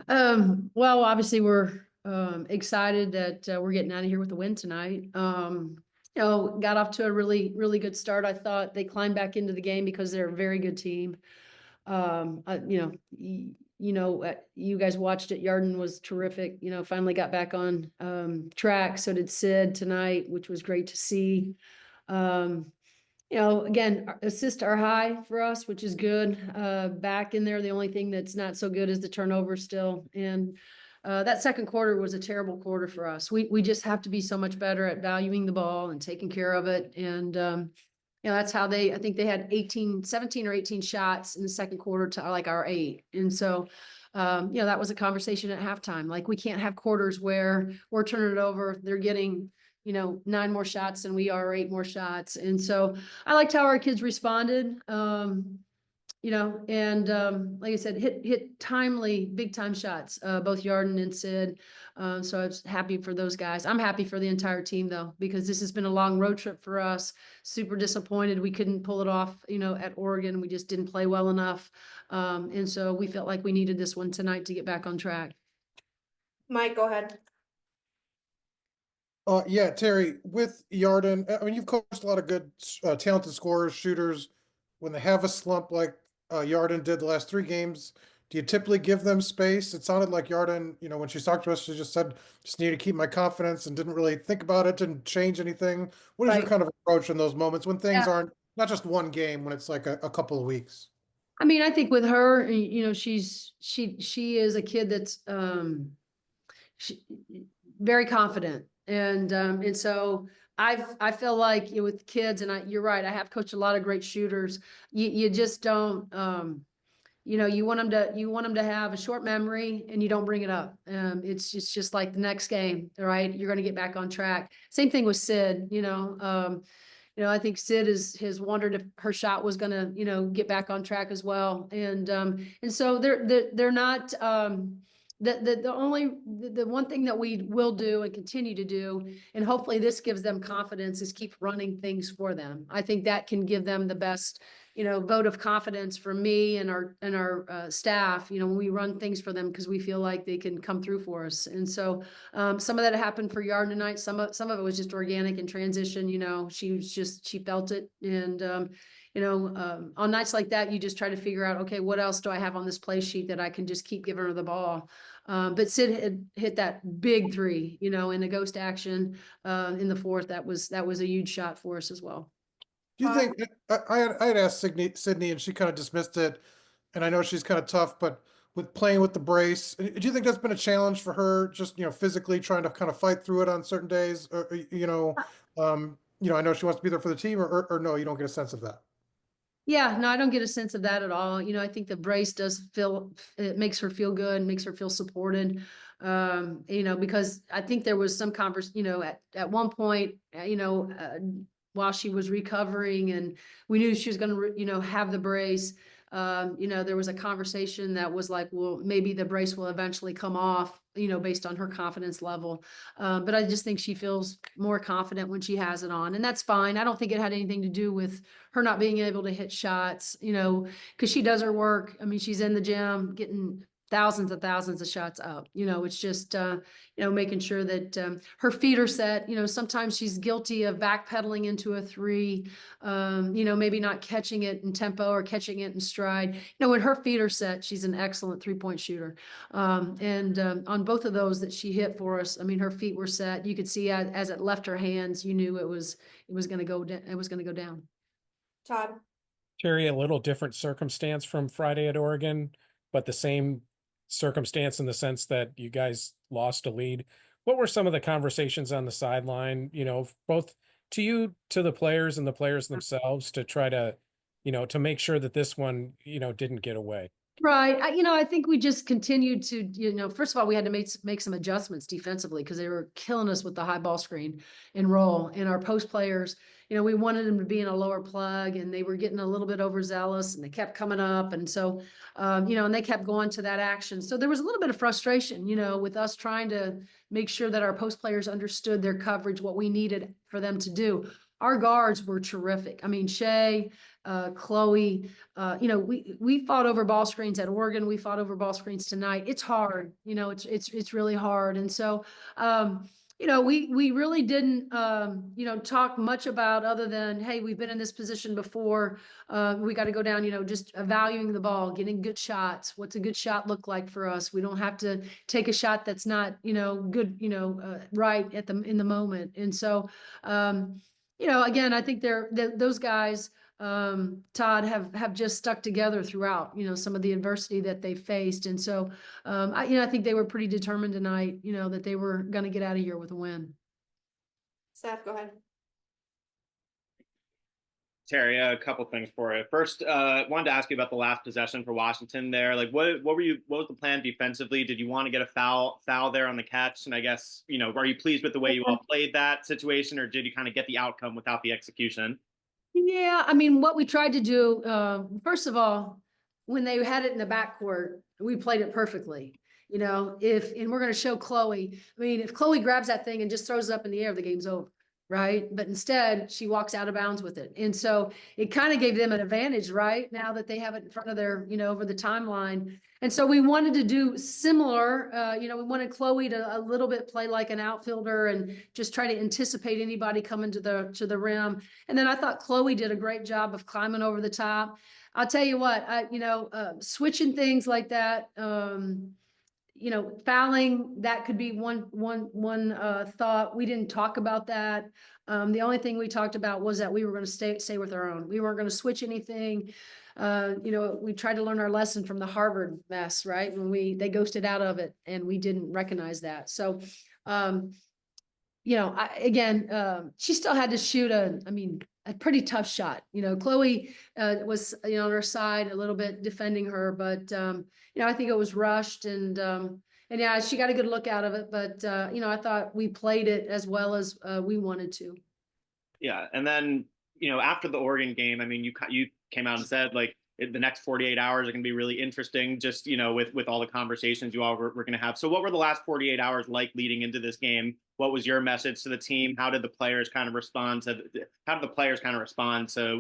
Well, obviously we're excited that we're getting out of here with a win tonight. Got off to a really, really good start. I thought they climbed back into the game because they're a very good team. You guys watched it. Yarden was terrific. Finally got back on track. So did Sid tonight, which was great to see. Um, again, assists are high for us, which is good. Back in there, the only thing that's not so good is the turnover still. And that second quarter was a terrible quarter for us. We just have to be so much better at valuing the ball and taking care of it. And that's how I think they had 17 or 18 shots in the second quarter to like our 8. And so, that was a conversation at halftime. Like, we can't have quarters where we're turning it over. They're getting 9 more shots than we are, or 8 more shots. And so I liked how our kids responded. Like I said, hit timely, big time shots, both Yarden and Sid. So I was happy for those guys. I'm happy for the entire team though, because this has been a long road trip for us. Super disappointed we couldn't pull it off, at Oregon. We just didn't play well enough. And so we felt like we needed this one tonight to get back on track. Mike, go ahead. Yeah, Terry, with Yarden, I mean, you've coached a lot of good, talented scorers, shooters. When they have a slump like Yarden did the last 3 games, do you typically give them space? It sounded like Yarden, when she talked to us, she just said, just need to keep my confidence and didn't really think about it, didn't change anything. What is your Right. kind of approach in those moments when things Yeah. aren't not just one game, when it's like a couple of weeks? I mean, I think with her, she is a kid that's very confident. And so I feel like with kids, and you're right, I have coached a lot of great shooters. You just don't, you want them to have a short memory and you don't bring it up. It's just like the next game, right? You're going to get back on track. Same thing with Sid, I think Sid has wondered if her shot was going to, get back on track as well. And so they're not, the one thing that we will do and continue to do, and hopefully this gives them confidence, is keep running things for them. I think that can give them the best, vote of confidence from me and our staff, when we run things for them, because we feel like they can come through for us. And so some of that happened for Yarden tonight. Some of it was just organic and transition. She felt it. And on nights like that, you just try to figure out, okay, what else do I have on this play sheet that I can just keep giving her the ball? But Sid had hit that big 3, in the ghost action in the fourth. That was a huge shot for us as well. Do you think I had asked Sydney and she kind of dismissed it, and I know she's kind of tough, but with playing with the brace, do you think that's been a challenge for her, just physically trying to kind of fight through it on certain days? Or, I know she wants to be there for the team, or no, you don't get a sense of that. Yeah, no, I don't get a sense of that at all. I think the brace it makes her feel good, makes her feel supported. Because I think there was some conversation, at one point, while she was recovering and we knew she was going to, have the brace, there was a conversation that was like, well, maybe the brace will eventually come off, based on her confidence level. But I just think she feels more confident when she has it on, and that's fine. I don't think it had anything to do with her not being able to hit shots, because she does her work. I mean, she's in the gym getting thousands of shots up. It's just, making sure that her feet are set. Sometimes she's guilty of backpedaling into a 3, maybe not catching it in tempo or catching it in stride. When her feet are set, she's an excellent 3-point shooter. And on both of those that she hit for us, I mean, her feet were set. You could see as it left her hands, you knew it was going to go. It was going to go down. Todd. Terry, a little different circumstance from Friday at Oregon, but the same circumstance in the sense that you guys lost a lead. What were some of the conversations on the sideline, both to you, to the players and the players themselves, to try to, to make sure that this one, didn't get away? Right. I think we just continued to, first of all, we had to make some adjustments defensively because they were killing us with the high ball screen and roll. And our post players, we wanted them to be in a lower plug, and they were getting a little bit overzealous, and they kept coming up. And so, and they kept going to that action. So there was a little bit of frustration, with us trying to make sure that our post players understood their coverage, what we needed for them to do. our guards were terrific. I mean, Shay, Chloe, you know, we fought over ball screens at Oregon. We fought over ball screens tonight. It's hard, you know, it's really hard. And so, you know, we really didn't, you know, talk much about other than, hey, we've been in this position before. We got to go down, you know, just valuing the ball, getting good shots. What's a good shot look like for us? We don't have to take a shot that's not, you know, good, you know, right at in the moment. And so, you know, again, I think those guys, Todd, have just stuck together throughout, you know, some of the adversity that they faced. And so, you know, I think they were pretty determined tonight, you know, that they were going to get out of here with a win. Steph, go ahead. Terry, a couple things for you. First, wanted to ask you about the last possession for Washington there. Like, what was the plan defensively? Did you want to get a foul there on the catch? And I guess, you know, are you pleased with the way you all played that situation, or did you kind of get the outcome without the execution? Yeah, I mean, what we tried to do, first of all, when they had it in the backcourt, we played it perfectly. You know, and we're going to show Chloe, I mean, if Chloe grabs that thing and just throws it up in the air, the game's over. Right. But instead she walks out of bounds with it. And so it kind of gave them an advantage, right? Now that they have it in front of their, you know, over the timeline. And so we wanted to do similar, you know, we wanted Chloe to a little bit play like an outfielder and just try to anticipate anybody coming to the rim. And then I thought Chloe did a great job of climbing over the top. I'll tell you what, you know, switching things like that, you know, fouling, that could be one thought. We didn't talk about that. The only thing we talked about was that we were going to stay with our own. We weren't going to switch anything. You know, we tried to learn our lesson from the Harvard mess, right? When they ghosted out of it and we didn't recognize that. So, you know, she still had to shoot a pretty tough shot. You know, Chloe was, you know, on her side a little bit defending her, but, you know, I think it was rushed and yeah, she got a good look out of it, but, you know, I thought we played it as well as we wanted to. Yeah. And then, you know, after the Oregon game, I mean, you came out and said, like, the next 48 hours are going to be really interesting, just, you know, with all the conversations you all were going to have. So what were the last 48 hours like leading into this game? What was your message to the team? How did the players kind of respond to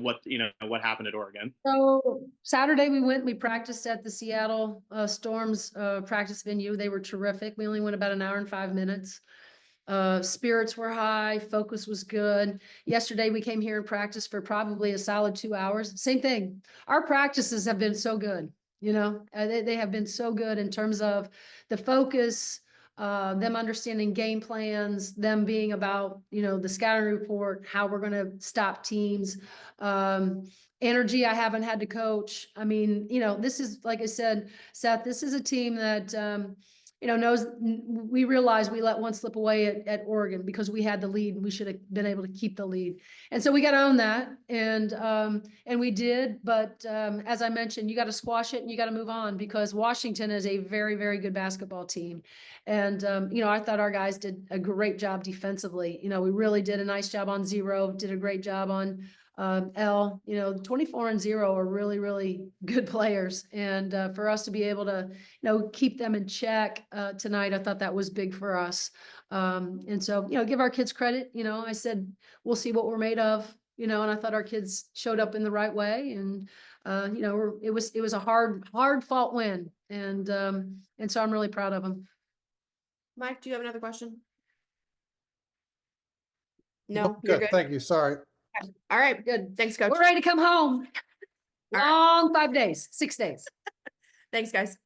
what, you know, what happened at Oregon? So Saturday we practiced at the Seattle Storm's practice venue. They were terrific. We only went about an hour and 5 minutes. Spirits were high, focus was good. Yesterday we came here and practiced for probably a solid 2 hours. Same thing. Our practices have been so good, you know, they have been so good in terms of the focus, them understanding game plans, them being about, you know, the scouting report, how we're going to stop teams. Energy, I haven't had to coach. I mean, you know, this is, like I said, Seth, this is a team that, you know, we realized we let one slip away at Oregon because we had the lead and we should have been able to keep the lead. And so we got to own that. And we did. But as I mentioned, you got to squash it and you got to move on because Washington is a very, very good basketball team. And, you know, I thought our guys did a great job defensively. You know, we really did a nice job on zero, did a great job on L. You know, 24 and 0 are really, really good players. And for us to be able to, you know, keep them in check tonight, I thought that was big for us. And so, you know, give our kids credit. You know, I said, we'll see what we're made of, you know, and I thought our kids showed up in the right way. And, you know, it was a hard fought win. And so I'm really proud of them. Mike, do you have another question? No, Good. you're good. Thank you. Sorry. All right, Good. thanks, coach. We're ready to come home. All right. Long 5 days, 6 days. Thanks, guys.